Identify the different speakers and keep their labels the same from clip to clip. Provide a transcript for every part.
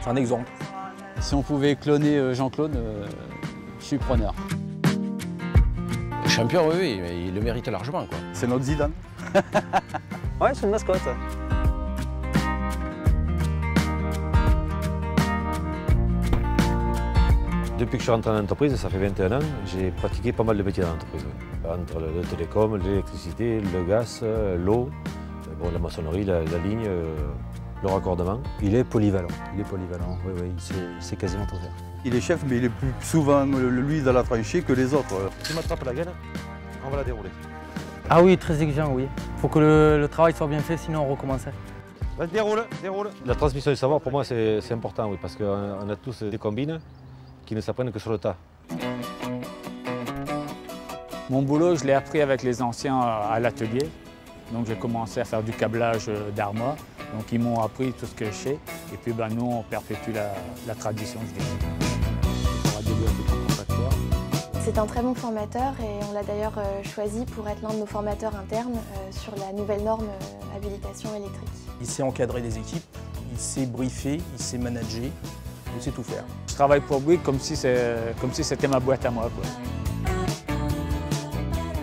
Speaker 1: un exemple.
Speaker 2: Si on pouvait cloner Jean-Claude, je suis preneur.
Speaker 3: Champion, oui, mais il le mérite largement, quoi.
Speaker 1: C'est notre Zidane.
Speaker 4: Ouais, c'est une mascotte.
Speaker 5: Depuis que je suis rentré en entreprise, ça fait 21 ans, j'ai pratiqué pas mal de métiers dans l'entreprise. Oui. Entre le télécom, l'électricité, le gaz, l'eau, bon, la maçonnerie, la ligne, le raccordement.
Speaker 6: Il est polyvalent, oui, il sait quasiment tout faire.
Speaker 1: Il est chef, mais il est plus souvent lui dans la tranchée que les autres.
Speaker 5: Tu m'attrapes la gaine, on va la dérouler.
Speaker 7: Ah oui, très exigeant, oui. Il faut que le travail soit bien fait, sinon on recommençait.
Speaker 5: Vas-y, déroule. La transmission du savoir, pour moi, c'est important, oui, parce qu'on a tous des combines qui ne s'apprennent que sur le tas.
Speaker 2: Mon boulot, je l'ai appris avec les anciens à l'atelier. Donc j'ai commencé à faire du câblage d'armoires. Donc ils m'ont appris tout ce que je sais. Et puis nous, on perpétue la tradition, je dirais.
Speaker 8: C'est un très bon formateur et on l'a d'ailleurs choisi pour être l'un de nos formateurs internes sur la nouvelle norme habilitation électrique.
Speaker 6: Il sait encadrer des équipes, il sait briefer, il sait manager, il sait tout faire.
Speaker 2: Je travaille pour Bouygues comme si c'était ma boîte à moi, quoi.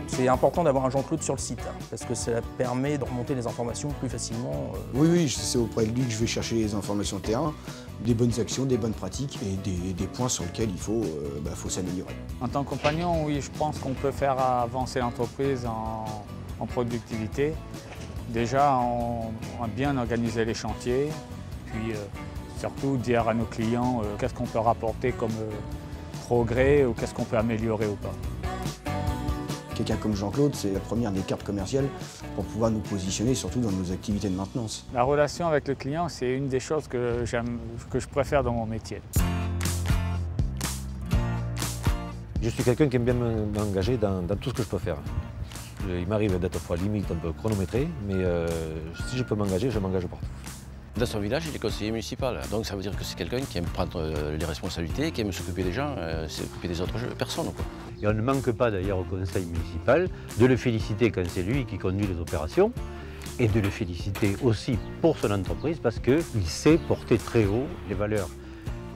Speaker 6: C'est important d'avoir un Jean-Claude sur le site, parce que ça permet de remonter les informations plus facilement.
Speaker 9: Oui, c'est auprès de lui que je vais chercher les informations de terrain, des bonnes actions, des bonnes pratiques et des points sur lesquels il faut s'améliorer.
Speaker 2: En tant que compagnon, oui, je pense qu'on peut faire avancer l'entreprise en productivité. Déjà, on a bien organisé les chantiers, puis surtout dire à nos clients qu'est-ce qu'on peut rapporter comme progrès ou qu'est-ce qu'on peut améliorer ou pas.
Speaker 9: Quelqu'un comme Jean-Claude, c'est la première des cartes commerciales pour pouvoir nous positionner, surtout dans nos activités de maintenance.
Speaker 2: La relation avec le client, c'est une des choses que je préfère dans mon métier.
Speaker 5: Je suis quelqu'un qui aime bien m'engager dans tout ce que je peux faire. Il m'arrive d'être fois limite un peu chronométré, mais si je peux m'engager, je m'engage partout.
Speaker 3: Dans son village, il est conseiller municipal, donc ça veut dire que c'est quelqu'un qui aime prendre les responsabilités, qui aime s'occuper des gens, s'occuper des autres personnes, quoi.
Speaker 10: Et on ne manque pas d'ailleurs au conseil municipal de le féliciter quand c'est lui qui conduit les opérations et de le féliciter aussi pour son entreprise parce qu'il sait porter très haut les valeurs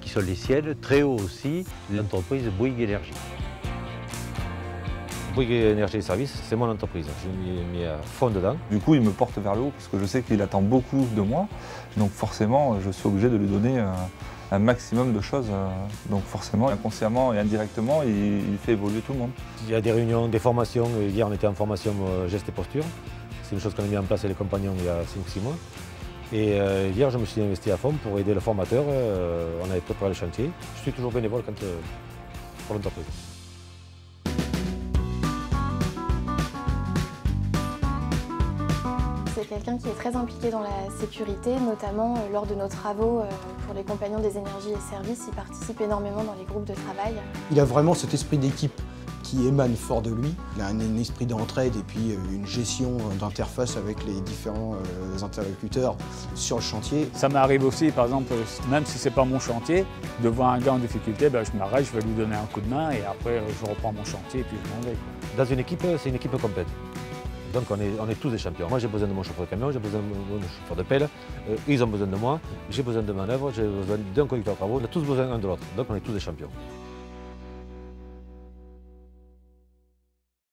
Speaker 10: qui sont les siennes, très haut aussi l'entreprise Bouygues Énergie.
Speaker 5: Bouygues Énergie et Services, c'est mon entreprise, je m'y ai mis à fond dedans.
Speaker 11: Du coup, il me porte vers le haut parce que je sais qu'il attend beaucoup de moi. Donc forcément, je suis obligé de lui donner un maximum de choses. Donc forcément, inconsciemment et indirectement, il fait évoluer tout le monde.
Speaker 5: Il y a des réunions, des formations. Hier, on était en formation geste et posture. C'est une chose qu'on a mis en place avec les compagnons il y a 5-6 mois. Et hier, je me suis investi à fond pour aider le formateur. On avait préparé le chantier. Je suis toujours bénévole pour l'entreprise.
Speaker 8: C'est quelqu'un qui est très impliqué dans la sécurité, notamment lors de nos travaux pour les compagnons des énergies et services. Il participe énormément dans les groupes de travail.
Speaker 9: Il a vraiment cet esprit d'équipe qui émane fort de lui. Il a un esprit d'entraide et puis une gestion d'interface avec les différents interlocuteurs sur le chantier.
Speaker 2: Ça m'arrive aussi, par exemple, même si ce n'est pas mon chantier, de voir un gars en difficulté, je m'arrête, je vais lui donner un coup de main et après je reprends mon chantier et puis je m'en vais.
Speaker 5: Dans une équipe, c'est une équipe complète. Donc on est tous des champions. Moi j'ai besoin de mon chauffeur de camion, j'ai besoin de mon chauffeur de pelle, ils ont besoin de moi, j'ai besoin de manœuvre, j'ai besoin d'un conducteur de travaux, on a tous besoin l'un de l'autre. Donc on est tous des champions.